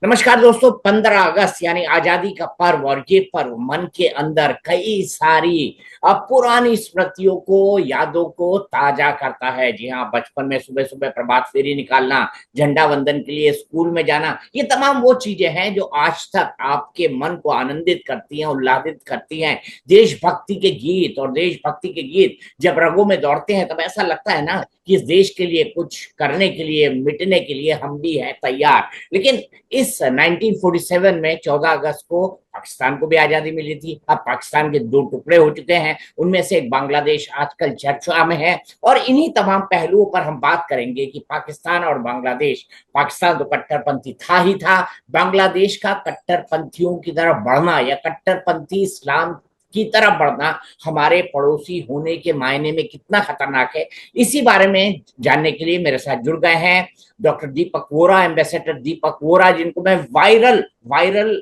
नमस्कार दोस्तों। 15 अगस्त यानी आजादी का पर्व, और ये पर्व मन के अंदर कई सारी पुरानी स्मृतियों को, यादों को ताजा करता है। जी हाँ, बचपन में सुबह सुबह प्रभात फेरी निकालना, झंडा वंदन के लिए स्कूल में जाना, ये तमाम वो चीजें हैं जो आज तक आपके मन को आनंदित करती हैं, उल्लासित करती हैं। देशभक्ति के गीत, और देशभक्ति के गीत जब रगों में दौड़ते हैं तब ऐसा लगता है ना कि इस देश के लिए कुछ करने के लिए, मिटने के लिए हम भी हैं तैयार। लेकिन इस 1947 में 14 अगस्त को पाकिस्तान को भी आजादी मिली थी। अब पाकिस्तान के दो टुकड़े हो चुके हैं, उनमें से एक बांग्लादेश आजकल चर्चा में है। और इन्हीं तमाम पहलुओं पर हम बात करेंगे कि पाकिस्तान और बांग्लादेश, पाकिस्तान तो कट्टरपंथी था ही था, बांग्लादेश का कट्टरपंथियों की तरफ बढ़ना या कट्टरपंथी इस्लाम की तरफ बढ़ना हमारे पड़ोसी होने के मायने में कितना खतरनाक है, इसी बारे में जानने के लिए मेरे साथ जुड़ गए हैं डॉक्टर दीपक वोरा, एम्बेसडर दीपक वोरा, जिनको मैं वायरल वायरल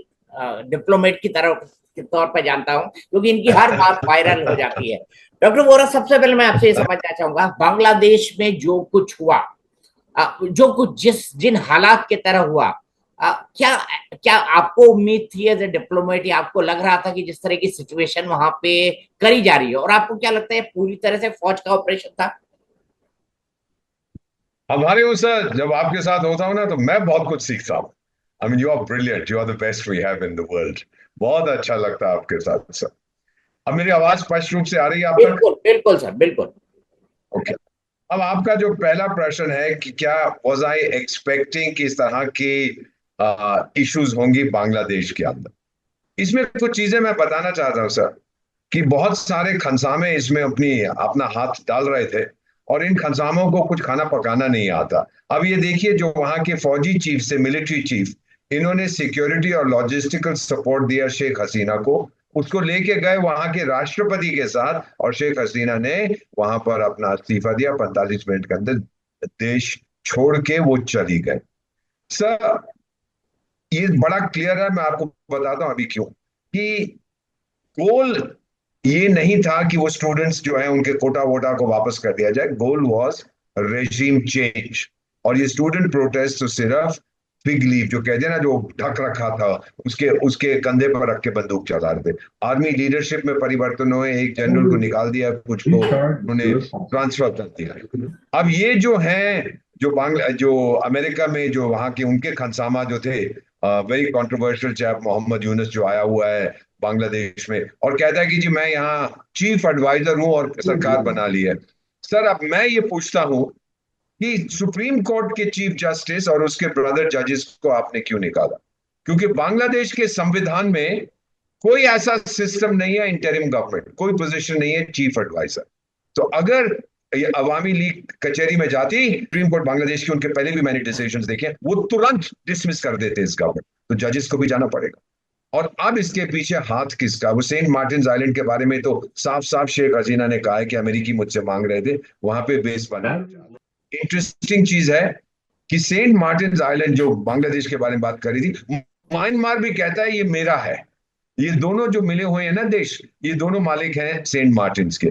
डिप्लोमेट की तरह के तौर पर जानता हूं, क्योंकि इनकी हर बात वायरल हो जाती है। डॉक्टर वोरा, सबसे पहले मैं आपसे ये समझना चाहूंगा, बांग्लादेश में जो कुछ हुआ, जो कुछ जिन हालात के तरह हुआ, क्या क्या आपको उम्मीद थी एज ए डिप्लोमेट, या आपको लग रहा था कि जिस तरह की सिचुएशन वहां पे करी जा रही है, और आपको क्या लगता है पूरी तरह से फौज का ऑपरेशन था? हमारे उस जब आपके साथ होता हूँ ना तो मैं बहुत कुछ सीखता हूँ। I mean you are brilliant, you are the best we have in the world. बहुत अच्छा लगता है आपके साथ सर। अब मेरी आवाज स्पष्ट रूप से आ रही है आप तक? बिल्कुल बिल्कुल सर, बिल्कुल। ओके। अब आपका जो पहला प्रश्न है कि क्या वाज आई एक्सपेक्टिंग कि इस तरह की इश्यूज होंगी बांग्लादेश के अंदर। इसमें कुछ चीजें मैं बताना चाहता हूँ सर, कि बहुत सारे खंसामे इसमें अपनी अपना हाथ डाल रहे थे, और इन खंसामों को कुछ खाना पकाना नहीं आता। अब ये देखिए, जो वहां के फौजी चीफ से मिलिट्री चीफ, इन्होंने सिक्योरिटी और लॉजिस्टिकल सपोर्ट दिया शेख हसीना को। उसको लेके गए वहां के राष्ट्रपति के साथ, और शेख हसीना ने वहां पर अपना इस्तीफा दिया। 45 मिनट के अंदर देश छोड़ के वो चली गए। सर, ये बड़ा क्लियर है, मैं आपको बताता हूं अभी क्यों। कि गोल ये नहीं था कि वो स्टूडेंट्स जो है उनके कोटा वोटा को वापस कर दिया जाए। गोल वाज रेजिम चेंज। और ये स्टूडेंट प्रोटेस्ट तो सिर्फ फिग लीफ जो कहते हैं ना, जो ढक रखा था, उसके उसके कंधे पर रख के बंदूक चला रहे थे। आर्मी लीडरशिप में परिवर्तन हुए, एक जनरल को निकाल दिया, कुछ को उन्होंने ट्रांसफर कर दिया। अब ये जो है, जो अमेरिका में जो वहां के उनके खनसामा जो थे, very controversial chap Mohammad Yunus जो आया हुआ है बांग्लादेश में, और कहता है कि जी मैं यहाँ चीफ एडवाइजर हूं और सरकार बना ली है। सर, अब मैं ये पूछता हूं कि सुप्रीम कोर्ट के चीफ जस्टिस और उसके ब्रदर जजेस को आपने क्यों निकाला? क्योंकि बांग्लादेश के संविधान में कोई ऐसा सिस्टम नहीं है, इंटरिम गवर्नमेंट कोई पोजीशन नहीं है चीफ एडवाइजर। तो अगर ये अवामी लीग कचहरी में जाती सुप्रीम कोर्ट बांग्लादेश की, उनके पहले भी मैंने डिसीजन देखे, वो तुरंत डिसमिस कर देते इस गवर्नमेंट। तो जजेस को भी जाना पड़ेगा। और अब इसके पीछे हाथ किसका? वो सेंट मार्टिन आइलैंड के बारे में तो साफ साफ शेख हसीना ने कहा है कि अमेरिकी मुझसे मांग रहे थे, वहां पे बेस बना। इंटरेस्टिंग चीज है कि सेंट मार्टिन आइलैंड जो बांग्लादेश के बारे में बात करी थी, म्यांमार भी कहता है ये मेरा है। ये दोनों जो मिले हुए हैं ना देश, ये दोनों मालिक हैं सेंट मार्टिन के।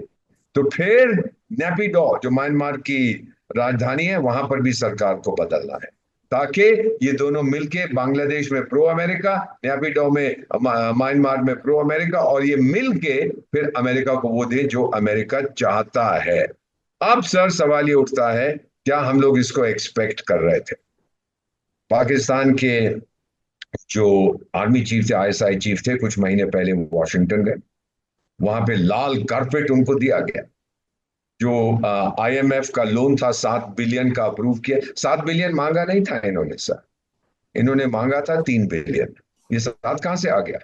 तो फिर नेपिडो जो म्यांमार की राजधानी है, वहां पर भी सरकार को बदलना है, ताकि ये दोनों मिलके बांग्लादेश में प्रो अमेरिका, नेपिडो में म्यांमार में प्रो अमेरिका, और ये मिलके फिर अमेरिका को वो दे जो अमेरिका चाहता है। अब सर सवाल ये उठता है, क्या हम लोग इसको एक्सपेक्ट कर रहे थे? पाकिस्तान के जो आर्मी चीफ थे, आईएसआई चीफ थे, कुछ महीने पहले वॉशिंगटन गए। वहां पे लाल कारपेट उनको दिया गया। जो आईएमएफ का लोन था 7 बिलियन का, अप्रूव किया। 7 बिलियन मांगा नहीं था इन्होंने सर, इन्होंने मांगा था 3 बिलियन। ये 7 कहां से आ गया?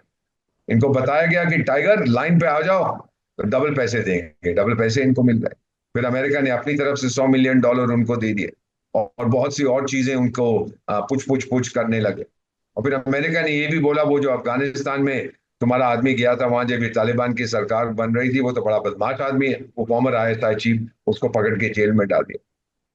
इनको बताया गया कि टाइगर लाइन पे आ जाओ तो डबल पैसे देंगे, डबल पैसे इनको मिल गए। फिर अमेरिका ने अपनी तरफ से $100 मिलियन उनको दे दिए, और बहुत सी और चीजें उनको पुछ पुछ पुछ करने लगे। और फिर अमेरिका ने ये भी बोला, वो जो अफगानिस्तान में तुम्हारा आदमी गया था, वहां जब ये तालिबान की सरकार बन रही थी, वो तो बड़ा बदमाश आदमी है, वो फॉर्मर आईएसआई चीफ, उसको पकड़ के जेल में डाल दिया।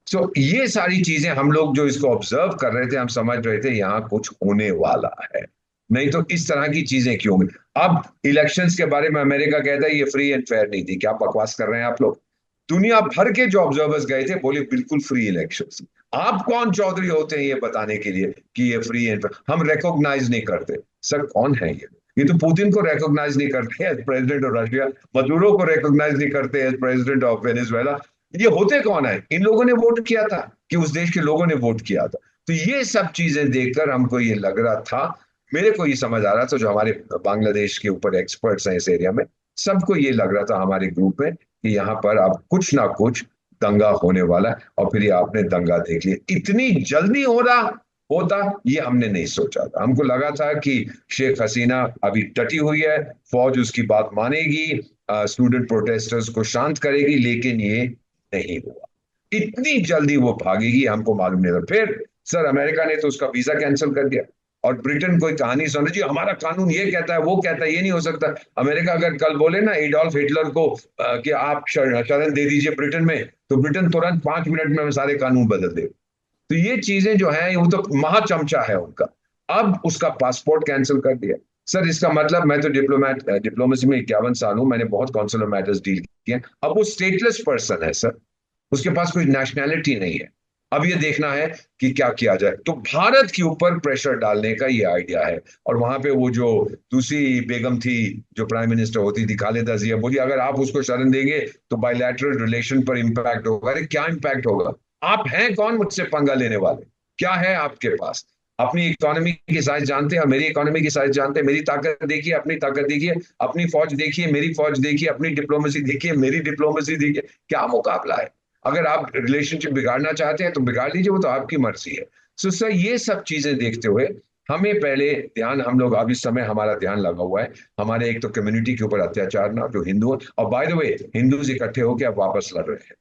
सो ये सारी चीजें हम लोग जो इसको ऑब्जर्व कर रहे थे, हम समझ रहे थे यहाँ कुछ होने वाला है। नहीं तो इस तरह की चीजें क्यों हुई? अब इलेक्शंस के बारे में अमेरिका कहता है ये फ्री एंड फेयर नहीं थी। क्या बकवास कर रहे हैं आप लोग? दुनिया भर के जो ऑब्जर्वर्स गए थे, बोले बिल्कुल फ्री इलेक्शंस। आप कौन चौधरी होते हैं ये बताने के लिए कि ये फ्री है? हम रिकॉग्नाइज नहीं करते। सर कौन है ये तो पुतिन को रिकॉग्नाइज नहीं करते as president of Russia, Maduro को रिकॉग्नाइज नहीं करते एज प्रेसिडेंट ऑफ वेनेजुएला। ये होते कौन है? इन लोगों ने वोट किया था कि उस देश के लोगों ने वोट किया था? तो ये सब चीजें देखकर हमको ये लग रहा था, मेरे को ये समझ आ रहा था, जो हमारे बांग्लादेश के ऊपर एक्सपर्ट्स हैं इस एरिया में, सबको ये लग रहा था हमारे ग्रुप में कि यहाँ पर अब कुछ ना कुछ दंगा होने वाला है। और फिर ये आपने दंगा देख लिया, इतनी जल्दी हो रहा होता ये हमने नहीं सोचा था। हमको लगा था कि शेख हसीना अभी डटी हुई है, फौज उसकी बात मानेगी, स्टूडेंट प्रोटेस्टर्स को शांत करेगी, लेकिन ये नहीं हुआ। इतनी जल्दी वो भागेगी हमको मालूम नहीं था। फिर सर अमेरिका ने तो उसका वीजा कैंसिल कर दिया, और ब्रिटेन कोई कहानी सुन जी हमारा कानून ये कहता है वो कहता है, ये नहीं हो सकता। अमेरिका अगर कल बोले ना एडोल्फ हिटलर को कि आप शरण दे दीजिए ब्रिटेन में, तो ब्रिटेन तुरंत 5 मिनट में सारे कानून बदल दे। तो ये चीजें जो है वो तो महाचमचा है उनका। अब उसका पासपोर्ट कैंसिल कर दिया। सर इसका मतलब, मैं तो डिप्लोमेसी में 51 साल हूं, मैंने बहुत कॉन्सुलर मैटर्स डील किए। अब वो स्टेटलेस पर्सन है सर, उसके पास कोई नेशनैलिटी नहीं है। अब ये देखना है कि क्या किया जाए। तो भारत के ऊपर प्रेशर डालने का ये आइडिया है। और वहां पे वो जो दूसरी बेगम थी जो प्राइम मिनिस्टर होती थी, खालिदा जिया, बोली अगर आप उसको शरण देंगे तो बायलैटरल रिलेशन पर इंपैक्ट होगा। अरे क्या इंपैक्ट होगा? आप हैं कौन मुझसे पंगा लेने वाले? क्या है आपके पास? अपनी इकोनॉमी की साइज जानते हैं और मेरी इकोनॉमी की साइज जानते हैं। मेरी ताकत देखिए, अपनी ताकत देखिए, अपनी फौज देखिए, मेरी फौज देखिए, अपनी डिप्लोमेसी देखिए, मेरी डिप्लोमेसी देखिए। क्या मुकाबला है? अगर आप रिलेशनशिप बिगाड़ना चाहते हैं तो बिगाड़ लीजिए, वो तो आपकी मर्जी है। सो सर ये सब चीजें देखते हुए हमें पहले ध्यान, हम लोग अब इस समय हमारा ध्यान लगा हुआ है हमारे एक तो कम्युनिटी के ऊपर अत्याचार ना, जो हिंदू है, और बाय द वे हिंदूज इकट्ठे होकर अब वापस लड़ रहे हैं,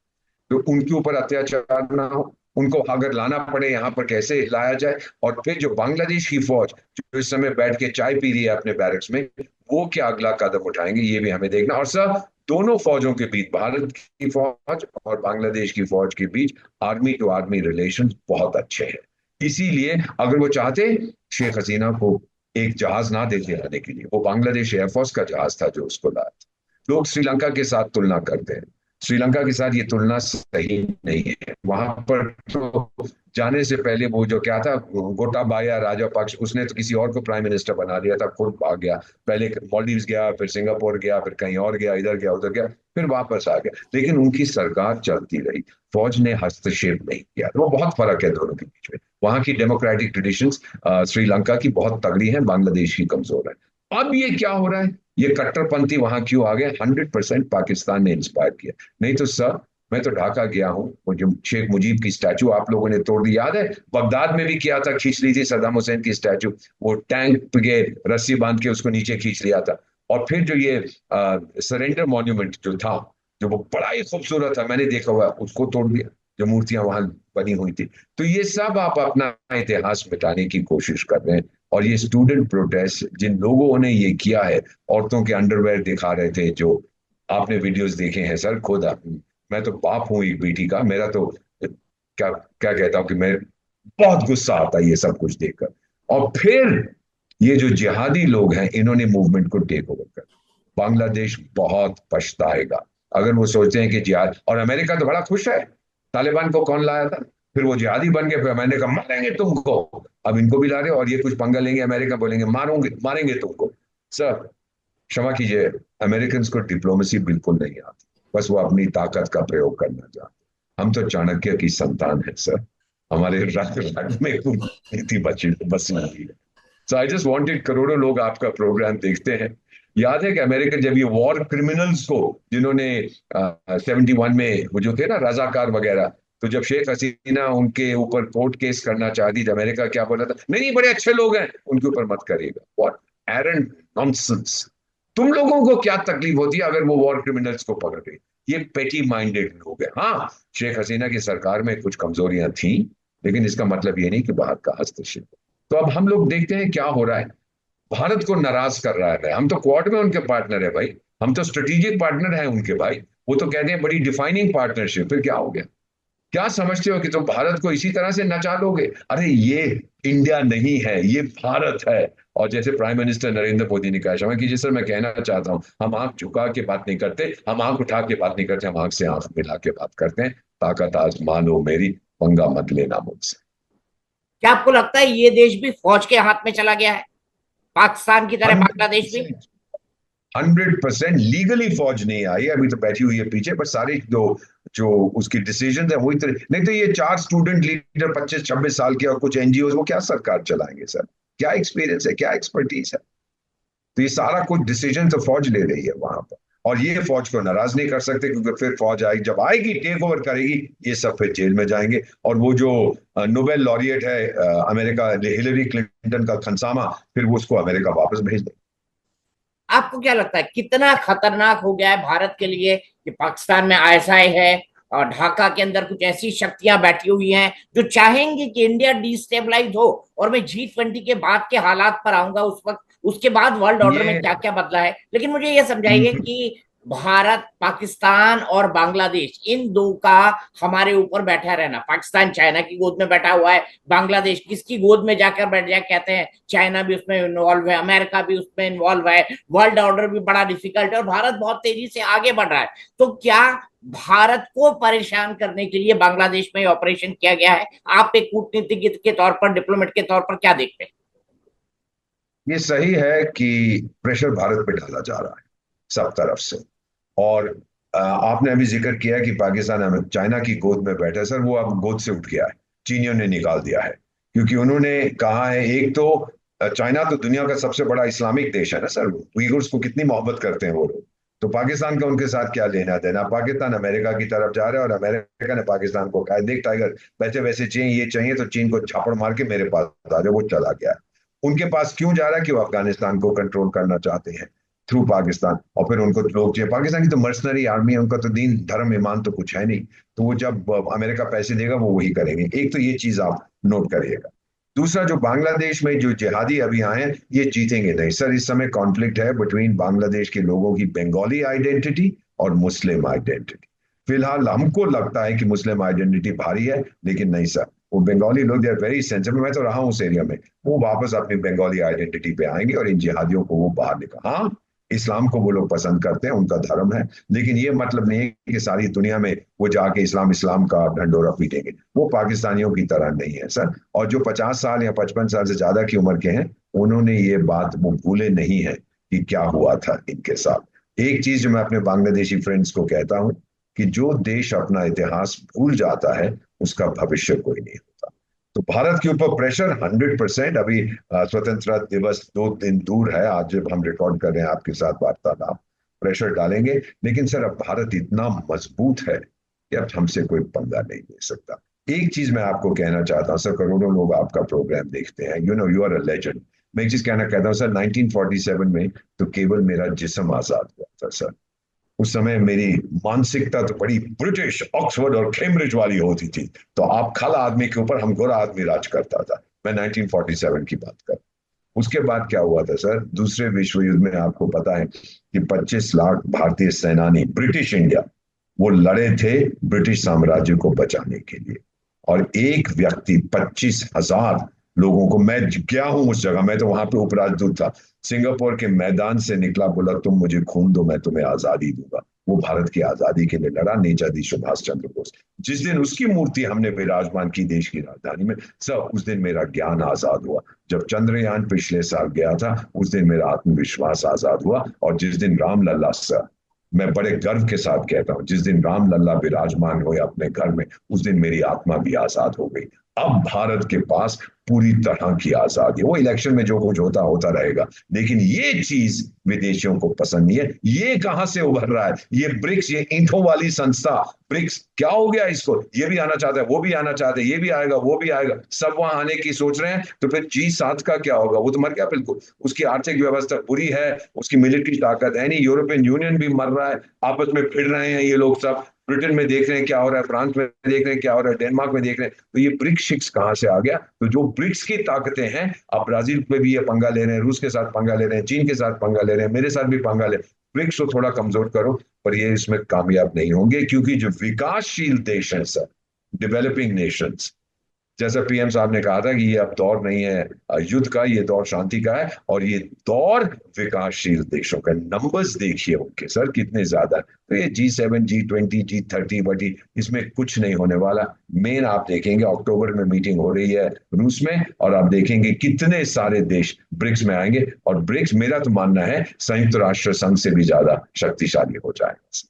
तो उनके ऊपर अत्याचार ना हो। उनको अगर लाना पड़े यहाँ पर कैसे लाया जाए। और फिर जो बांग्लादेश की फौज जो इस समय बैठ के चाय पी रही है अपने बैरक्स में, वो क्या अगला कदम उठाएंगे ये भी हमें देखना। और सर दोनों फौजों के बीच, भारत की फौज और बांग्लादेश की फौज के बीच आर्मी टू आर्मी रिलेशन बहुत अच्छे हैं। इसीलिए अगर वो चाहते शेख हसीना को एक जहाज ना देते आने के लिए, वो बांग्लादेश एयरफोर्स का जहाज था जो उसको लाया था। लोग श्रीलंका के साथ तुलना करते हैं, श्रीलंका के साथ ये तुलना सही नहीं है। वहां पर तो जाने से पहले वो जो क्या था, गोटाबाया राजपक्ष, उसने तो किसी और को प्राइम मिनिस्टर बना दिया था, खुद भाग गया। पहले मॉलडीव्स गया, फिर सिंगापुर गया, फिर कहीं और गया, इधर गया उधर गया, फिर वापस आ गया, लेकिन उनकी सरकार चलती रही। फौज ने हस्तक्षेप नहीं किया। तो वो बहुत फर्क है दोनों के बीच में। वहां की डेमोक्रेटिक ट्रेडिशंस श्रीलंका की बहुत तगड़ी है, बांग्लादेश की कमजोर है। अब ये क्या हो रहा है, ये कट्टरपंथी वहां क्यों आ गए? 100% पाकिस्तान ने इंस्पायर किया। नहीं तो सर मैं तो ढाका गया हूँ, वो जो शेख मुजीब की स्टैचू आप लोगों ने तोड़ दी, याद है? बगदाद में भी किया था, खींच ली थी सद्दाम हुसैन की स्टैचू, वो टैंक पे रस्सी बांध के उसको नीचे खींच लिया था। और फिर जो ये सरेंडर मॉन्यूमेंट जो था, जो वो बड़ा ही खूबसूरत था, मैंने देखा हुआ, उसको तोड़ दिया, जो मूर्तियां वहां बनी हुई थी। तो ये सब आप अपना इतिहास मिटाने की कोशिश कर रहे हैं। और ये स्टूडेंट प्रोटेस्ट जिन लोगों ने ये किया है, औरतों के अंडरवेयर दिखा रहे थे, जो आपने वीडियोस देखे हैं सर, खुद मैं तो बाप हूं एक बेटी का, मेरा तो क्या क्या कहता हूं कि मैं बहुत गुस्सा आता है ये सब कुछ देखकर। और फिर ये जो जिहादी लोग हैं, इन्होंने मूवमेंट को टेक ओवर कर, बांग्लादेश बहुत पछताएगा अगर वो सोचते हैं कि जिहाद। और अमेरिका तो बड़ा खुश है, तालिबान को कौन लाया था, फिर वो जिहादी बन गए, फिर मैंने कहा मारेंगे तुमको। अब इनको भी ला रहे और ये कुछ पंगा लेंगे, अमेरिका बोलेंगे मारोगे मारेंगे तुमको। सर क्षमा कीजिए, अमेरिकन को डिप्लोमेसी बिल्कुल नहीं आती, बस वो अपनी ताकत का प्रयोग करना चाहते। हम तो चाणक्य की संतान है सर, हमारे रग रग में नीति बची बसी हुई है। सो आई जस्ट वांटेड, करोड़ों लोग आपका प्रोग्राम देखते हैं। याद है कि अमेरिका जब ये वॉर क्रिमिनल्स को, जिन्होंने 71 में वो जो थे ना रजाकार वगैरह, तो जब शेख हसीना उनके ऊपर कोर्ट केस करना चाहती थी, अमेरिका क्या बोला था? नहीं नहीं बड़े अच्छे लोग हैं, उनके ऊपर मत करिएगा। What arrant nonsense! तुम लोगों को क्या तकलीफ होती है अगर वो वॉर क्रिमिनल्स को पकड़ रही? ये पेटी माइंडेड लोग हैं। हाँ, शेख हसीना की सरकार में कुछ कमजोरियां थी, लेकिन इसका मतलब ये नहीं कि बाहर का हस्तक्षेप। तो अब हम लोग देखते हैं क्या हो रहा है। भारत को नाराज कर रहा है। हम तो क्वाड में उनके पार्टनर है भाई, हम तो स्ट्रेटेजिक पार्टनर हैं उनके भाई। वो तो कहते हैं बड़ी डिफाइनिंग पार्टनरशिप, फिर क्या हो गया? क्या समझते हो कि तुम भारत को इसी तरह से नचा लोगे? अरे ये इंडिया नहीं है, ये भारत है। और जैसे प्राइम मिनिस्टर नरेंद्र मोदी ने कहा, शर्मा की जी सर, मैं कहना चाहता हूँ, हम आंख झुका के बात नहीं करते, हम आंख उठा के बात नहीं करते, हम आंख से आंख मिला के बात करते हैं। ताकत आजमानो मेरी, पंगा मत लेना मुझसे। क्या आपको लगता है ये देश भी फौज के हाथ में चला गया है, पाकिस्तान की तरह हंड्रेड बांग्लादेश भी? परसेंट 100% लीगली फौज नहीं आई, अभी तो बैठी हुई है पीछे, पर सारी जो जो उसकी डिसीजन है वही तरह। नहीं तो ये चार स्टूडेंट लीडर 25-26 साल के और कुछ एनजीओ, वो क्या सरकार चलाएंगे सर? क्या एक्सपीरियंस है, क्या एक्सपर्टीज है? तो ये सारा कुछ डिसीजन तो फौज ले रही है वहां पर। और ये फौज को नाराज नहीं कर सकते, क्योंकि फिर फौज आई, जब आएगी टेक ओवर करेगी, ये सब फिर जेल में जाएंगे। और वो जो नोबेल लॉरिएट है अमेरिका, हिलरी क्लिंटन का खनसामा, फिर वो उसको अमेरिका वापस भेज देंगे। आपको क्या लगता है कितना खतरनाक हो गया है भारत के लिए कि पाकिस्तान में आईएसआई है और ढाका के अंदर कुछ ऐसी शक्तियां बैठी हुई हैं जो चाहेंगी कि इंडिया डिस्टेबलाइज हो? और मैं G20 के बाद के हालात पर आऊंगा उस वक्त, उसके बाद वर्ल्ड ऑर्डर में ये क्या क्या बदला है, लेकिन मुझे यह समझाइए कि भारत, पाकिस्तान और बांग्लादेश, इन दो का हमारे ऊपर बैठा रहना, पाकिस्तान चाइना की गोद में बैठा हुआ है, बांग्लादेश किसकी गोद में जाकर बैठ जाए कहते हैं, चाइना भी उसमें इन्वॉल्व है, अमेरिका भी उसमें इन्वॉल्व है, वर्ल्ड ऑर्डर भी बड़ा डिफिकल्ट है और भारत बहुत तेजी से आगे बढ़ रहा है। तो क्या भारत को परेशान करने के लिए बांग्लादेश में ऑपरेशन किया गया है? आप एक कूटनीतिज्ञ के तौर पर, डिप्लोमेट के तौर पर क्या देखते हैं? ये सही है कि प्रेशर भारत पे डाला जा रहा है सब तरफ से। और आपने अभी जिक्र किया कि पाकिस्तान चाइना की गोद में बैठा है। सर वो अब गोद से उठ गया है, चीनियों ने निकाल दिया है। क्योंकि उन्होंने कहा है, एक तो चाइना तो दुनिया का सबसे बड़ा इस्लामिक देश है ना सर, उइगुर्स को कितनी मोहब्बत करते हैं वो लोग। तो पाकिस्तान का उनके साथ क्या लेना देना? पाकिस्तान अमेरिका की तरफ जा रहा है, और अमेरिका ने पाकिस्तान को कहा, देख टाइगर, पैसे वैसे चाहिए, ये चाहिए तो चीन को झापड़ मार के मेरे पास आ जाओ। वो चला गया है। उनके पास क्यों जा रहा है? कि वो अफगानिस्तान को कंट्रोल करना चाहते हैं थ्रू पाकिस्तान। और फिर उनको लोग चाहिए, पाकिस्तान की तो मर्सनरी आर्मी है, उनका तो दीन धर्म ईमान तो कुछ है नहीं। तो वो जब अमेरिका पैसे देगा वो वही करेंगे। एक तो ये चीज आप नोट करिएगा। दूसरा, जो बांग्लादेश में जो जिहादी अभी आए हैं, ये जीतेंगे नहीं सर। इस समय कॉन्फ्लिक्ट है बिटवीन बांग्लादेश के लोगों की बंगाली आइडेंटिटी और मुस्लिम आइडेंटिटी। फिलहाल हमको लगता है कि मुस्लिम आइडेंटिटी भारी है, लेकिन नहीं सर, वो बंगाली लोग दे आर वेरी सेंसिटिव। मैं तो रहा हूँ उस एरिया में, वो वापस अपनी बंगाली आइडेंटिटी पे आएंगे और इन जिहादियों को वो बाहर निकाल। हाँ, इस्लाम को वो लोग पसंद करते हैं, उनका धर्म है, लेकिन ये मतलब नहीं है कि सारी दुनिया में वो जाके इस्लाम इस्लाम का ढंडोरा पीटेंगे। वो पाकिस्तानियों की तरह नहीं है सर। और जो 50 साल या 55 साल से ज्यादा की उम्र के हैं, उन्होंने ये बात वो भूले नहीं है कि क्या हुआ था इनके साथ। एक चीज जो मैं अपने बांग्लादेशी फ्रेंड्स को कहता हूँ, कि जो देश अपना इतिहास भूल जाता है, उसका भविष्य कोई नहीं होता। तो भारत के ऊपर प्रेशर 100%। अभी स्वतंत्रता दिवस 2 दिन दूर है, आज जब हम रिकॉर्ड कर रहे हैं आपके साथ वार्तालाप, प्रेशर डालेंगे। लेकिन सर अब भारत इतना मजबूत है कि अब हमसे कोई पंगा नहीं ले सकता। एक चीज मैं आपको कहना चाहता हूँ सर, करोड़ों लोग आपका प्रोग्राम देखते हैं, यू आर अ लेजेंड। मैं एक चीज कहना कहता हूँ सर, 1947 में तो केवल मेरा जिस्म आजाद हुआ था सर। उस समय मेरी मानसिकता तो बड़ी ब्रिटिश, ऑक्सफोर्ड और कैम्ब्रिज वाली होती थी। तो आप काला आदमी के ऊपर, हम गोरा आदमी राज करता था। मैं 1947 की बात कर। उसके बाद क्या हुआ था सर, दूसरे विश्व युद्ध में आपको पता है कि 25 लाख भारतीय सेनानी, ब्रिटिश इंडिया, वो लड़े थे ब्रिटिश साम्राज्य को बचाने के लिए। और एक व्यक्ति 25,000 लोगों को, मैं गया हूं उस जगह, मैं तो वहां पे उपराजदूत था, सिंगापुर के मैदान से निकला, बोला तुम मुझे खून दो मैं तुम्हें आजादी दूंगा। वो भारत की आजादी के लिए लड़ा, नेताजी सुभाष चंद्र बोस। जिस दिन उसकी मूर्ति हमने विराजमान की देश की राजधानी में, सब उस दिन मेरा ज्ञान आजाद हुआ। जब चंद्रयान पिछले साल गया था, उस दिन मेरा आत्मविश्वास आजाद हुआ। और जिस दिन राम लल्ला सर, मैं बड़े गर्व के साथ कहता हूं, जिस दिन राम लल्ला विराजमान हुए अपने घर में, उस दिन मेरी आत्मा भी आजाद हो गई। अब भारत के पास पूरी तरह की आजादी है। वो इलेक्शन में जो कुछ होता होता रहेगा, लेकिन ये चीज विदेशियों को पसंद नहीं है। ये कहां से उभर रहा है? ये ब्रिक्स, ये ईंटों वाली संस्था ब्रिक्स, क्या हो गया इसको? ये भी आना चाहता है, वो भी आना चाहते हैं, ये भी आएगा, वो भी आएगा, सब वहां आने की सोच रहे हैं। तो फिर G7 का क्या होगा? वो तो मर गया बिल्कुल। उसकी आर्थिक व्यवस्था बुरी है, उसकी मिलिट्री ताकत है नहीं, यूरोपियन यूनियन भी मर रहा है, आपस में फिर रहे हैं ये लोग सब। ब्रिटेन में देख रहे हैं क्या हो रहा है, फ्रांस में देख रहे हैं क्या हो रहा है, डेनमार्क में देख रहे हैं। तो ये ब्रिक्स शिक्स कहां से आ गया? तो जो ब्रिक्स की ताकतें हैं, आप ब्राजील में भी ये पंगा ले रहे हैं, रूस के साथ पंगा ले रहे हैं, चीन के साथ पंगा ले रहे हैं, मेरे साथ भी पंगा ले। ब्रिक्स को थोड़ा कमजोर करो, पर ये इसमें कामयाब नहीं होंगे, क्योंकि जो विकासशील देश हैं सर, डेवलपिंग नेशंस। जैसा पीएम साहब ने कहा था कि ये अब दौर नहीं है युद्ध का, ये दौर शांति का है, और ये दौर विकासशील देशों का। नंबर्स देखिए उनके सर कितने ज्यादा। तो ये G7 G20 G30 बटी, इसमें कुछ नहीं होने वाला। मेन आप देखेंगे अक्टूबर में मीटिंग हो रही है रूस में, और आप देखेंगे कितने सारे देश ब्रिक्स में आएंगे, और ब्रिक्स मेरा तो मानना है संयुक्त राष्ट्र संघ से भी ज्यादा शक्तिशाली हो जाएगा।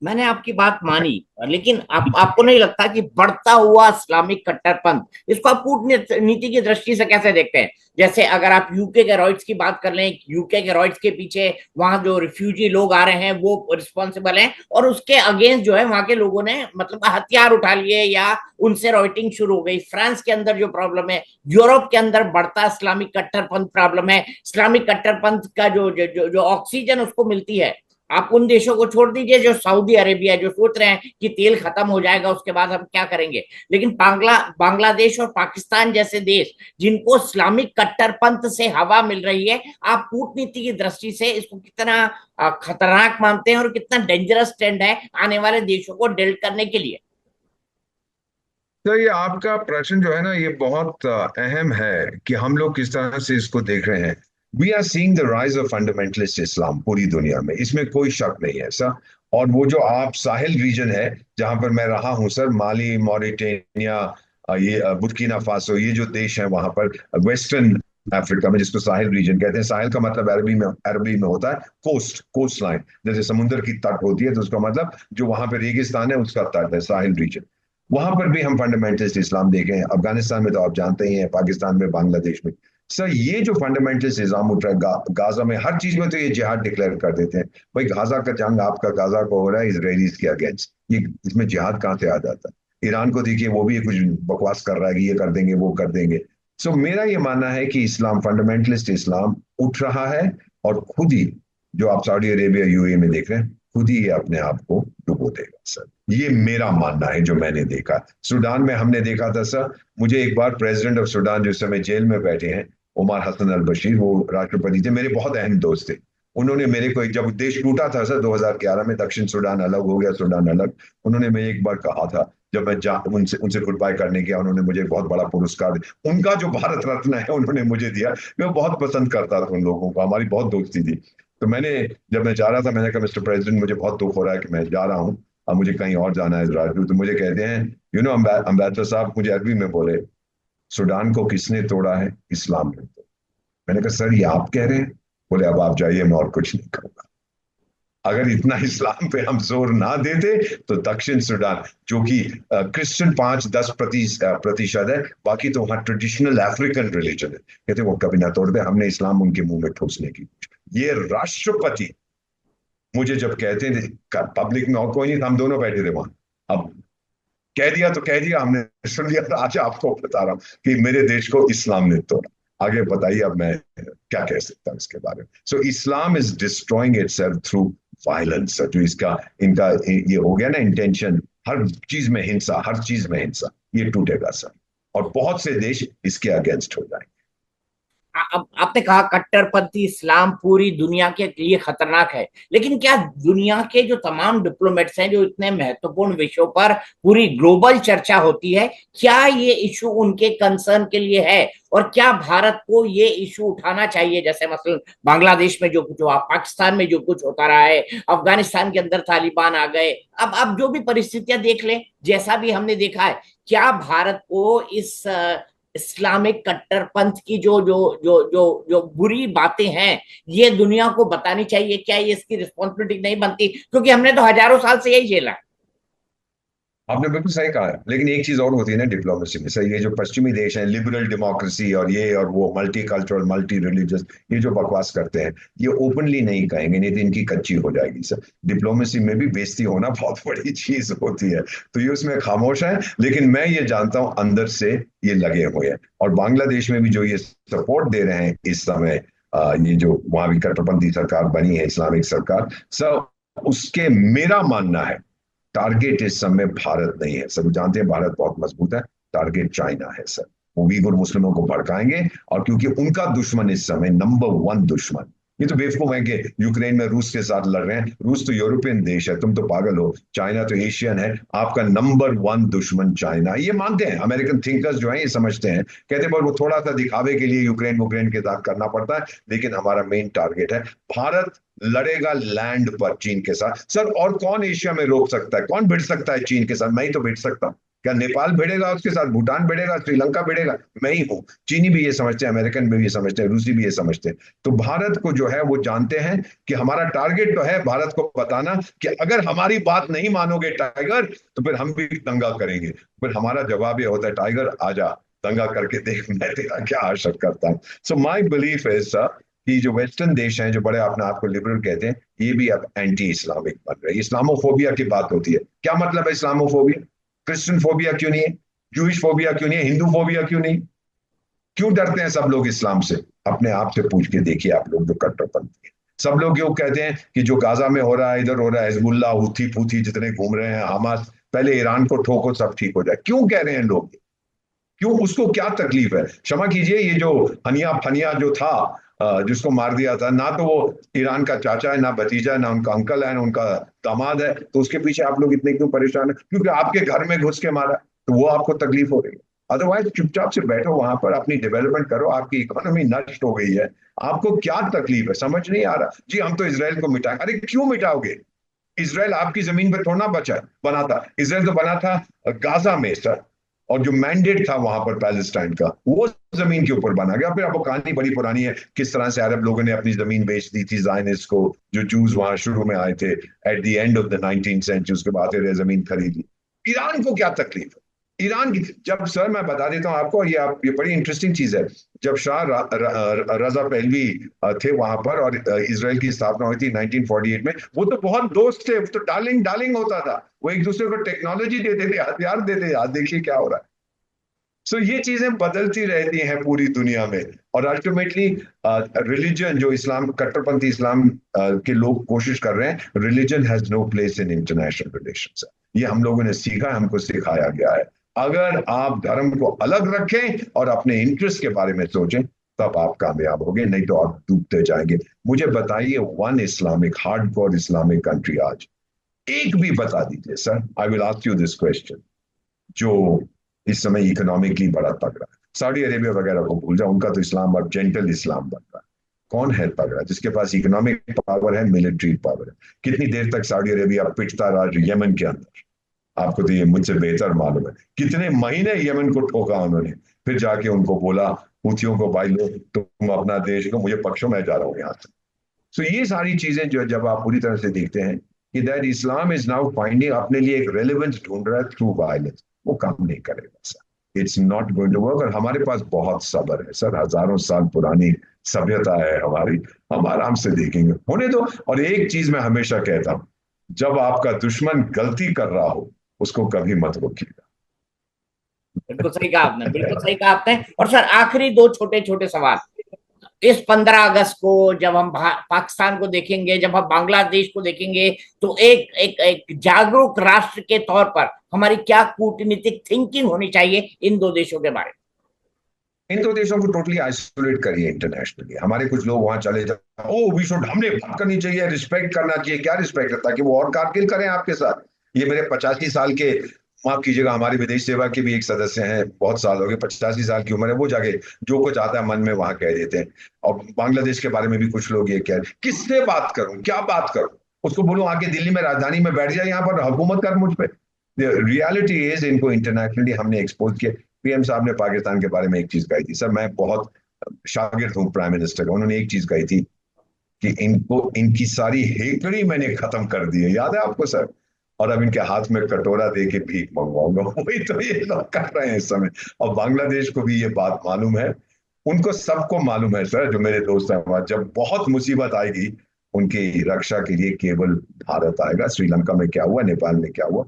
मैंने आपकी बात मानी, लेकिन आपको नहीं लगता कि बढ़ता हुआ इस्लामिक कट्टरपंथ, इसको आप कूटनीति की दृष्टि से कैसे देखते हैं? जैसे अगर आप यूके के रॉयट्स की बात कर लें, यूके के रॉयट्स के पीछे वहां जो रिफ्यूजी लोग आ रहे हैं वो रिस्पॉन्सिबल हैं, और उसके अगेंस्ट जो है वहां के लोगों ने मतलब हथियार उठा लिए या उनसे रॉयटिंग शुरू हो गई। फ्रांस के अंदर जो प्रॉब्लम है, यूरोप के अंदर बढ़ता इस्लामिक कट्टरपंथ प्रॉब्लम है। इस्लामिक कट्टरपंथ का जो ऑक्सीजन उसको मिलती है, आप उन देशों को छोड़ दीजिए जो सऊदी अरेबिया, जो सोच रहे हैं कि तेल खत्म हो जाएगा उसके बाद हम क्या करेंगे, लेकिन बांग्लादेश और पाकिस्तान जैसे देश जिनको इस्लामिक कट्टरपंथ से हवा मिल रही है, आप कूटनीति की दृष्टि से इसको कितना खतरनाक मानते हैं और कितना डेंजरस ट्रेंड है आने वाले देशों को डील करने के लिए? तो ये आपका प्रश्न जो है ना, ये बहुत अहम है कि हम लोग किस तरह से इसको देख रहे हैं। We are seeing the rise of fundamentalist Islam पूरी दुनिया में, इसमें कोई शक नहीं है सर। और वो जो आप साहिल रीजन है जहां पर मैं रहा हूँ सर, माली, मॉरिटेनिया, ये बुर्किना फासो, ये जो देश है वहां पर वेस्टर्न अफ्रीका में, जिसको साहिल रीजन कहते हैं। साहिल का मतलब अरबी में होता है कोस्ट, कोस्ट लाइन। जैसे समुद्र की तट होती है तो उसका मतलब जो वहां पे रेगिस्तान है उसका तट है साहिल रीजन। वहां पर भी हम फंडामेंटलिस्ट इस्लाम देखे हैं। अफगानिस्तान में तो आप जानते ही हैं, पाकिस्तान में, बांग्लादेश में। सर ये जो फंडामेंटलिस्ट इस्लाम उठ रहा है गाजा में, हर चीज में तो ये जिहाद डिक्लेयर कर देते हैं। भाई गाजा का जंग आपका गाजा को हो रहा है इसराइलीज के अगेंस्ट, ये इसमें जिहाद कहाँ से आ जाता है? ईरान को देखिए, वो भी कुछ बकवास कर रहा है कि ये कर देंगे वो कर देंगे। सो मेरा ये मानना है कि इस्लाम, फंडामेंटलिस्ट इस्लाम उठ रहा है, और खुद ही जो आप सऊदी अरेबिया यूएई में देख रहे हैं, खुद ही ये अपने आप को डुबो देगा सर। ये मेरा मानना है जो मैंने देखा। सूडान में हमने देखा था सर, मुझे एक बार प्रेसिडेंट ऑफ सूडान जो समय जेल में बैठे हैं, उमर हसन अल बशीर, वो राष्ट्रपति थे, मेरे बहुत अहम दोस्त थे। उन्होंने मेरे को, जब देश टूटा था सर 2011 में, दक्षिण सूडान अलग हो गया, सूडान अलग, उन्होंने मैं एक बार कहा था, जब मैं उनसे उनसे गुड बाय करने गया, उन्होंने मुझे बहुत बड़ा पुरस्कार दिया। उनका जो भारत रत्न है उन्होंने मुझे दिया। मैं बहुत पसंद करता था उन लोगों को, हमारी बहुत दोस्ती थी। तो मैंने, जब मैं जा रहा था, मैंने कहा मिस्टर प्रेसिडेंट मुझे बहुत दुख हो रहा है कि मैं जा रहा हूँ, अब मुझे कहीं और जाना है इसराइल। तो मुझे कहते हैं, यू नो अम्बेसडर साहब, मुझे अरबी में बोले, सूडान को किसने तोड़ा है? इस्लाम ने तोड़ा। मैंने कहा सर ये आप कह रहे हैं? बोले अब आप जाइए, मैं और कुछ नहीं करूंगा। अगर इतना इस्लाम पे हम जोर ना देते तो दक्षिण सूडान, जो कि क्रिश्चियन 5-10% है, बाकी तो वहां ट्रेडिशनल अफ्रीकन रिलीजन है, कहते वो कभी ना तोड़ दे। हमने इस्लाम उनके मुंह में ठूसने की। ये राष्ट्रपति मुझे जब कहते थे पब्लिक में, और कोई नहीं था, हम दोनों बैठे थे वहां, अब कह दिया तो कह दिया, हमने सुन लिया। तो आज आपको बता रहा हूं कि मेरे देश को इस्लाम ने तोड़ा। आगे बताइए अब मैं क्या कह सकता हूँ इसके बारे में। So Islam is destroying itself through violence. जो इसका इनका ये हो गया ना इंटेंशन, हर चीज में हिंसा, हर चीज में हिंसा, ये टूटेगा सर, और बहुत से देश इसके अगेंस्ट हो जाएंगे। अब आपने कहा कट्टरपंथी इस्लाम पूरी दुनिया के लिए खतरनाक है, लेकिन क्या दुनिया के जो तमाम डिप्लोमेट्स हैं, जो इतने महत्वपूर्ण विषयों पर पूरी ग्लोबल चर्चा होती है, क्या ये इशू उनके कंसर्न के लिए है? और क्या भारत को ये इशू उठाना चाहिए? जैसे मसलन बांग्लादेश में जो कुछ हुआ, पाकिस्तान में जो कुछ होता रहा है, अफगानिस्तान के अंदर तालिबान आ गए, अब जो भी परिस्थितियां देख लें, जैसा भी हमने देखा है, क्या भारत को इस इस्लामिक कट्टरपंथ की जो जो जो जो जो बुरी बातें हैं ये दुनिया को बतानी चाहिए? क्या ये इसकी रिस्पॉन्सिबिलिटी नहीं बनती? क्योंकि हमने तो हजारों साल से यही झेला। आपने बिल्कुल सही कहा है, लेकिन एक चीज और होती है ना डिप्लोमेसी में सर, ये जो पश्चिमी देश हैं, लिबरल डेमोक्रेसी और ये और वो, मल्टी कल्चरल, मल्टी रिलीजियस, ये जो बकवास करते हैं, ये ओपनली नहीं कहेंगे, नहीं तो इनकी कच्ची हो जाएगी सर। डिप्लोमेसी में भी बेइज्जती होना बहुत बड़ी चीज होती है, तो ये उसमें खामोश है। लेकिन मैं ये जानता हूं अंदर से ये लगे हुए हैं। और बांग्लादेश में भी जो ये सपोर्ट दे रहे हैं इस समय, ये जो वहां भी कट्टरपंथी सरकार बनी है, इस्लामिक सरकार सर, उसके मेरा मानना है टारगेट इस समय भारत नहीं है। सब जानते हैं भारत बहुत मजबूत है, टारगेट चाइना है सर। वो उइगुर मुस्लिमों को भड़काएंगे, और क्योंकि उनका दुश्मन इस समय, नंबर 1 दुश्मन ये तो बेवकूफ है कि यूक्रेन में रूस के साथ लड़ रहे हैं। रूस तो यूरोपियन देश है, तुम तो पागल हो। चाइना तो एशियन है। आपका नंबर वन दुश्मन चाइना, ये मानते हैं अमेरिकन थिंकर्स जो हैं, ये समझते हैं। कहते हैं पर वो थोड़ा सा दिखावे के लिए यूक्रेन वुक्रेन के साथ करना पड़ता है, लेकिन हमारा मेन टारगेट है भारत लड़ेगा लैंड पर चीन के साथ। सर और कौन एशिया में रोक सकता है, कौन भिड़ सकता है चीन के साथ? मैं ही तो भिड़ सकता हूं। क्या नेपाल भिड़ेगा उसके साथ, भूटान भिड़ेगा, श्रीलंका भिड़ेगा? मैं ही हूँ। चीनी भी ये समझते हैं, अमेरिकन भी ये समझते हैं, रूसी भी ये समझते हैं। तो भारत को जो है वो जानते हैं कि हमारा टारगेट तो है भारत को बताना कि अगर हमारी बात नहीं मानोगे टाइगर, तो फिर हम भी दंगा करेंगे। फिर हमारा जवाब ये होता है, टाइगर आजा, दंगा करके देख मैं तेरा क्या हासिल करता हूँ। सो माई बिलीफ इज सर कि जो वेस्टर्न देश हैं, जो बड़े अपने आप को लिबरल कहते हैं, ये भी अब एंटी इस्लामिक बन रहे हैं। इस्लामोफोबिया की बात होती है, क्या मतलब है इस्लामोफोबिया? क्रिश्चियन फोबिया क्यों नहीं है? जूइश फोबिया क्यों नहीं है? हिंदू फोबिया क्यों नहीं? क्यों डरते हैं सब लोग इस्लाम से? अपने आप से पूछ के देखिए आप लोग जो कट्टरपंथी हैं। सब लोग क्यों कहते हैं कि जो गाजा में हो रहा है, इधर हो रहा है, हिजबुल्लाह, हुथी फूथी जितने घूम रहे हैं, हमास, पहले ईरान को ठोको सब ठीक हो जाए, क्यों कह रहे हैं लोग? क्यों? उसको क्या तकलीफ है? क्षमा कीजिए, ये जो हनिया फनिया जो था, जिसको मार दिया था, ना तो वो ईरान का चाचा है, ना भतीजा है, ना उनका अंकल है, ना उनका दामाद है, तो उसके पीछे आप लोग इतने क्यों परेशान है? क्योंकि आपके घर में घुस के मारा, तो वो आपको तकलीफ हो रही है। अदरवाइज चुपचाप से बैठो वहां पर, अपनी डेवलपमेंट करो, आपकी इकोनॉमी नष्ट हो गई है, आपको क्या तकलीफ है? समझ नहीं आ रहा। जी हम तो इसराइल को मिटाए, अरे क्यों मिटाओगे? इसराइल आपकी जमीन पर थोड़ा ना बचा बना था, इसराइल तो बना था गाजा में सर। और जो मैंडेट था वहां पर पैलेस्टाइन का, वो जमीन के ऊपर बना गया। फिर आपको कहानी बड़ी पुरानी है, किस तरह से अरब लोगों ने अपनी जमीन बेच दी थी जायनिस्ट को, जो जूस वहां शुरू में आए थे at the end of the 19th century, उसके बाद फिर जमीन खरीद ली। ईरान को क्या तकलीफ है? ईरान की जब, सर मैं बता देता हूँ आपको, ये बड़ी इंटरेस्टिंग चीज है। जब शाह रजा पहलवी थे वहां पर, और इसराइल की स्थापना हुई थी 1948 में, वो तो बहुत दोस्त थे, वो तो डार्लिंग डार्लिंग होता था। वो एक दूसरे को टेक्नोलॉजी देते थे, हथियार देते थे। आज देखिए क्या हो रहा है। सो ये चीजें बदलती रहती हैं पूरी दुनिया में। और अल्टीमेटली रिलीजन, जो इस्लाम, कट्टरपंथी इस्लाम के लोग कोशिश कर रहे हैं, religion has no place in international relations. ये हम लोगों ने सीखा है, हमको सिखाया गया है। अगर आप धर्म को अलग रखें और अपने इंटरेस्ट के बारे में सोचें, तब आप कामयाब होंगे, नहीं तो आप डूबते जाएंगे। मुझे बताइए one Islamic, hardcore Islamic country आज, एक भी बता दीजिए sir. I will ask you this question, जो इस समय इकोनॉमिकली बड़ा तगड़ा है। सऊदी अरेबिया वगैरह को भूल जाओ, उनका तो इस्लाम अब जेंटल इस्लाम बन रहा है। कौन है तगड़ा? जिसके पास इकोनॉमिक पावर है, मिलिट्री पावर है। कितनी देर तक सऊदी अरेबिया पिटता रहा यमन के अंदर? आपको तो ये मुझसे बेहतर मालूम है। कितने महीने यमन को ठोका उन्होंने, फिर जाके उनको बोला हुथियों को, भाई लो तुम अपना देश को, मुझे पक्षों में जा रहा हूँ यहाँ से। सो ये सारी चीजें जो है, जब आप पूरी तरह से देखते हैं कि that Islam is now finding अपने लिए एक रेलिवेंस ढूंढ रहा है थ्रू वायलेंस, वो काम नहीं करेगा sir. It's not going to work. और हमारे पास बहुत सब्र है सर, हजारों साल पुरानी सभ्यता है हमारी, हम आराम से देखेंगे, होने दो। और एक चीज मैं हमेशा कहता हूं, जब आपका दुश्मन गलती कर रहा हो, उसको कभी मत रोकिएगा। बिल्कुल सही कहा आपने, बिल्कुल सही कहा आपने। और सर आखिरी दो छोटे छोटे सवाल। इस 15 अगस्त को जब हम पाकिस्तान को देखेंगे, जब हम बांग्लादेश को देखेंगे, तो एक जागरूक राष्ट्र के तौर पर हमारी क्या कूटनीतिक थिंकिंग होनी चाहिए इन दो देशों के बारे इन दो देशों को टोटली आइसोलेट करिए इंटरनेशनली। हमारे कुछ लोग वहां चले जाए, ओ वी शुड, हमने बात करनी चाहिए, रिस्पेक्ट करना चाहिए। क्या रिस्पेक्ट है? ताकि वो और कारगिल करें आपके साथ। ये मेरे 85 साल के, माफ कीजिएगा, हमारी विदेश सेवा के भी एक सदस्य हैं, बहुत साल हो गए, 85 साल की उम्र है, वो जाके जो कुछ आता है मन में वहां कह देते हैं। और बांग्लादेश के बारे में भी कुछ लोग ये कह रहे हैं, किससे बात करूं, क्या बात करूं? उसको बोलूं आके दिल्ली में, राजधानी में बैठ जाए, यहाँ पर हुकूमत कर मुझ पे। रियलिटी इज, इनको इंटरनेशनली हमने एक्सपोज किया। पीएम साहब ने पाकिस्तान के बारे में एक चीज कही थी सर, मैं बहुत शागिर्द हूँ प्राइम मिनिस्टर का, उन्होंने एक चीज कही थी कि इनको, इनकी सारी हेकड़ी मैंने खत्म कर दी है, याद है आपको सर? और अब इनके हाथ में कटोरा दे के भीख मंगवाऊंगा। वही तो ये लोग कर रहे हैं इस समय। और बांग्लादेश को भी ये बात मालूम है, उनको सबको मालूम है सर, जो मेरे दोस्त हैं वहां, जब बहुत मुसीबत आएगी, उनकी रक्षा के लिए केवल भारत आएगा। श्रीलंका में क्या हुआ, नेपाल में क्या हुआ,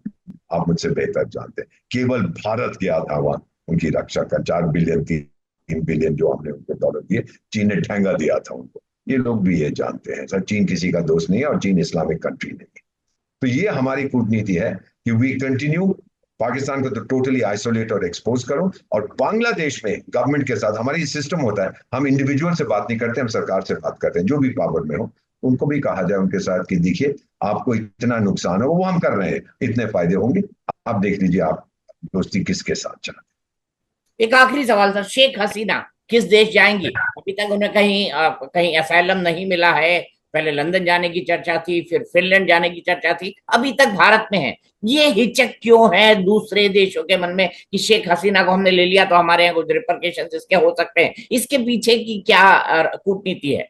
आप मुझसे बेहतर जानते हैं। केवल भारत गया था वहां उनकी रक्षा का, 4 बिलियन 3 बिलियन जो हमने उनको डॉलर दिए, चीन ने ठेंगा दिया था उनको। ये लोग भी ये जानते हैं सर, चीन किसी का दोस्त नहीं है, और चीन इस्लामिक कंट्री नहीं है। तो ये हमारी कूटनीति है कि वी कंटिन्यू पाकिस्तान को तो टोटली आइसोलेट और एक्सपोज करो, और बांग्लादेश में गवर्नमेंट के साथ हमारी सिस्टम होता है, हम इंडिविजुअल से बात नहीं करते, हम सरकार से बात करते हैं, जो भी पावर में हो उनको भी कहा जाए उनके साथ कि देखिए आपको इतना नुकसान हो, वो हम कर रहे हैं, इतने फायदे होंगे, आप देख लीजिए आप दोस्ती किसके साथ चाहते एक आखिरी सवाल था, शेख हसीना किस देश जाएंगी? अभी तक उन्हें कहीं असाइलम नहीं मिला है। पहले लंदन जाने की चर्चा थी, फिर फिनलैंड जाने की चर्चा थी, अभी तक भारत में है। ये हिचक क्यों है दूसरे देशों के मन में कि शेख हसीना को हमने ले लिया तो हमारे यहाँ कुछ रिपरकेशन इसके हो सकते हैं? इसके पीछे की क्या कूटनीति है?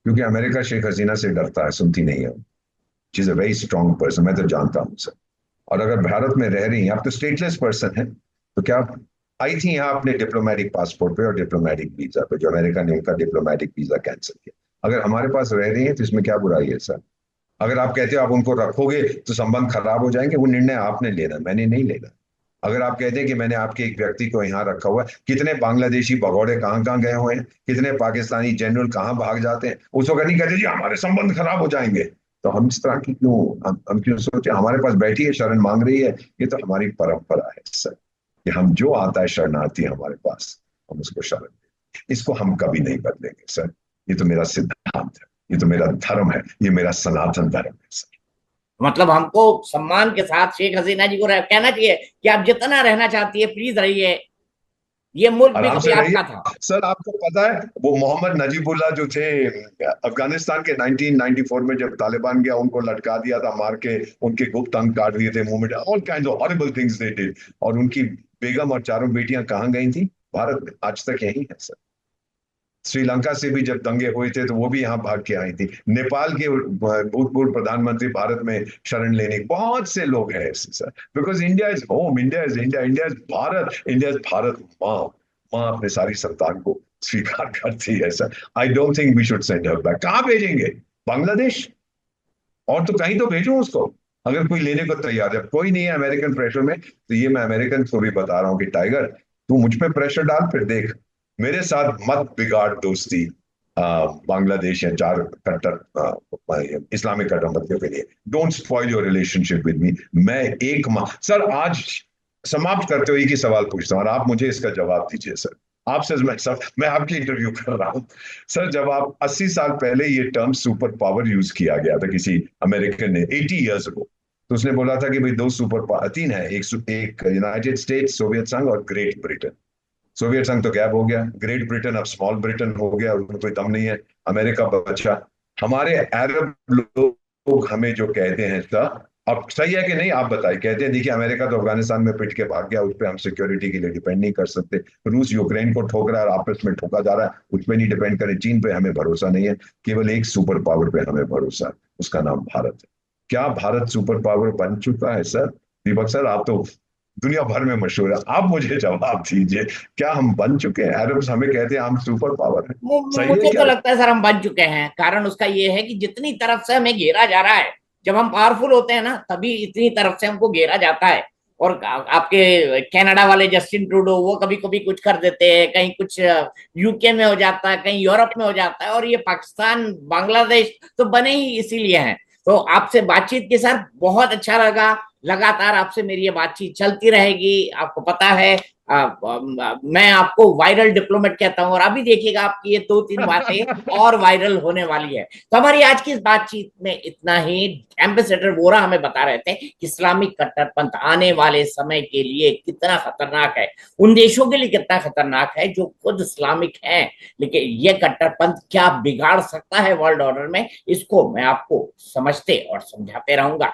क्योंकि अमेरिका शेख हसीना से डरता है, सुनती नहीं है, she is a very strong person, मैं तो जानता हूँ सर। और अगर भारत में रह रही हैं, आप तो स्टेटलेस पर्सन है, तो क्या आप आई थी यहाँ अपने डिप्लोमेटिक पासपोर्ट पे और डिप्लोमेटिक वीजा पे, जो अमेरिका ने उनका डिप्लोमेटिक वीजा कैंसिल किया, अगर हमारे पास रह रही है तो इसमें क्या बुराई है सर? अगर आप कहते हो आप उनको रखोगे तो संबंध खराब हो जाएंगे, वो निर्णय आपने लेना, मैंने नहीं लेना। अगर आप कहते हैं कि मैंने आपके एक व्यक्ति को यहाँ रखा हुआ है, कितने बांग्लादेशी भगौड़े कहाँ कहाँ गए हुए हैं, कितने पाकिस्तानी जनरल कहाँ भाग जाते हैं, उस वक्त नहीं कहते जी हमारे संबंध खराब हो जाएंगे। तो हम इस तरह की क्यों, हम क्यों सोचे? हमारे पास बैठी है, शरण मांग रही है, ये तो हमारी परंपरा है सर, कि हम जो आता है शरणार्थी हमारे पास, हम उसको शरण दें, इसको हम कभी नहीं बदलेंगे सर। ये तो मेरा सिद्धांत है, ये तो मेरा धर्म है, ये मेरा सनातन धर्म है सर। मतलब हमको सम्मान के साथ शेख हसीना जी को कहना चाहिए कि आप जितना रहना चाहती है प्लीज रहिए, ये मुल्क भी आराम कभी से रहिए आपका था। सर। आपको पता है वो मोहम्मद नजीबुल्लाह जो थे अफगानिस्तान के 1994 में, जब तालिबान गया उनको लटका दिया था मार के, उनके गुप्त अंग काट दिए थे, मुंह में all kind of horrible things they did, और उनकी बेगम और चारों बेटियां कहाँ गई थी? भारत में, आज तक यही है सर। श्रीलंका से भी जब दंगे हुए थे तो वो भी यहाँ भाग के आई थी। नेपाल के भूतपूर्व प्रधानमंत्री भारत में शरण लेने, बहुत से लोग हैं sir, because India is home, India is India, India is Bharat, India is Bharat माँ। माँ अपने सारी संतान को स्वीकार करती है sir. I don't think we should send her back. कहाँ भेजेंगे? बांग्लादेश? और तो कहीं तो भेजो उसको, अगर कोई लेने को तैयार है। कोई नहीं है अमेरिकन प्रेशर में, तो ये मैं अमेरिकन को भी बता रहा हूँ कि टाइगर तू मुझ पे प्रेशर डाल, फिर देख मेरे साथ मत बिगाड़ दोस्ती बांग्लादेश या चार कट्टर इस्लामिक कट्टरपंथियों के लिए। Don't spoil your relationship with me. मैं एक माह सर, आज समाप्त करते हुए एक ही सवाल पूछता हूँ और आप मुझे इसका जवाब दीजिए सर। आपसे मैं आपकी इंटरव्यू कर रहा हूँ सर। जब आप 80 साल पहले ये टर्म सुपर पावर यूज किया गया था किसी अमेरिकन ने 80 इयर्स अगो, तो उसने बोला था कि भाई दो सुपर पावर, तीन है, एक यूनाइटेड स्टेट्स, सोवियत संघ और ग्रेट ब्रिटेन। सोवियत संघ तो गैप हो गया, ग्रेट ब्रिटेन अब स्मॉल ब्रिटेन हो गया, उसमें कोई दम नहीं है, अमेरिका बचा। हमारे अरब लोग हमें जो कहते हैं सर, अब सही है कि नहीं आप बताइए, कहते हैं देखिए अमेरिका तो अफगानिस्तान में पिट के भाग गया, उस पर हम सिक्योरिटी के लिए डिपेंड नहीं कर सकते, रूस यूक्रेन को ठोक रहा है और आपस में ठोका जा रहा है, उस पर नहीं डिपेंड करें, चीन पे हमें भरोसा नहीं है, केवल एक सुपर पावर पे हमें भरोसा है, उसका नाम भारत है। क्या भारत सुपर पावर बन चुका है सर? दीपक सर आप तो दुनिया भर में मशहूर है, आप मुझे जवाब दीजिए, क्या हम बन चुके हैं? अरब हमें कहते हैं हम सुपर पावर है, सही है मुझे तो क्या? लगता है सर हम बन चुके हैं। कारण उसका ये है कि जितनी तरफ से हमें घेरा जा रहा है, जब हम पावरफुल होते हैं ना तभी इतनी तरफ से हमको घेरा जाता है। और आपके कनाडा वाले जस्टिन ट्रूडो वो कभी कभी कुछ कर देते हैं, कहीं कुछ यूके में हो जाता है, कहीं यूरोप में हो जाता है, और ये पाकिस्तान बांग्लादेश तो बने ही इसीलिए हैं। तो आपसे बातचीत के सर बहुत अच्छा लगा। लगातार आपसे मेरी ये बातचीत चलती रहेगी, आपको पता है। मैं आपको वायरल डिप्लोमेट कहता हूं, और अभी देखिएगा आपकी ये 2-3 बातें और वायरल होने वाली है। तो हमारी आज की इस बातचीत में इतना ही। एम्बेसडर वोरा हमें बता रहे थे कि इस्लामिक कट्टरपंथ आने वाले समय के लिए कितना खतरनाक है, उन देशों के लिए कितना खतरनाक है जो खुद इस्लामिक हैं। लेकिन ये कट्टरपंथ क्या बिगाड़ सकता है वर्ल्ड ऑर्डर में, इसको मैं आपको समझते और समझाते रहूंगा।